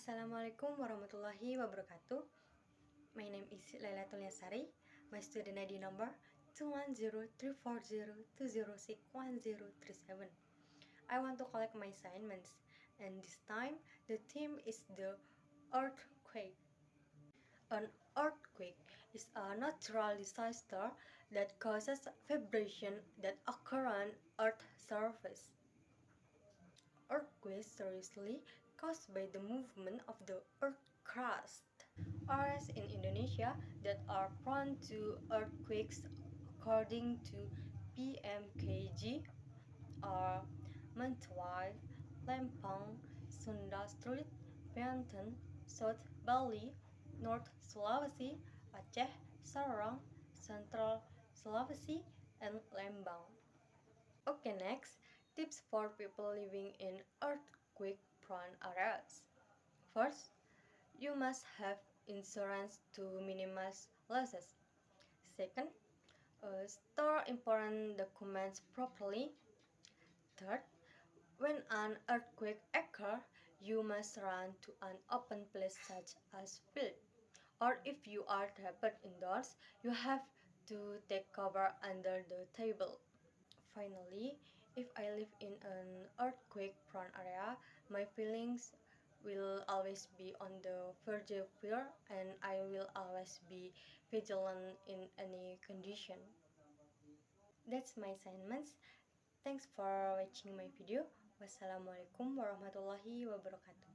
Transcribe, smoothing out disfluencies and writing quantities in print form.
Assalamualaikum warahmatullahi wabarakatuh. My name is Lailatul Yasari. My student ID number 2103402061037. I want to collect my assignments, and this time the theme is the earthquake. An earthquake is a natural disaster that causes vibration that occur on Earth's surface. Earthquakes are usually caused by the movement of the earth crust. Areas in Indonesia that are prone to earthquakes according to BMKG are Mentawai, Lempang, Sunda Strait, Banten, South Bali, North Sulawesi, Aceh, Sorong, Central Sulawesi, and Lembang. Okay, next, tips for people living in earthquake-prone areas. First, you must have insurance to minimize losses. Second, store important documents properly. Third, when an earthquake occurs, you must run to an open place such as field. Or if you are trapped indoors, you have to take cover under the table. Finally, if I live in an earthquake-prone area, my feelings will always be on the verge of fear, and I will always be vigilant in any condition. That's my assignments. Thanks for watching my video. Wassalamualaikum warahmatullahi wabarakatuh.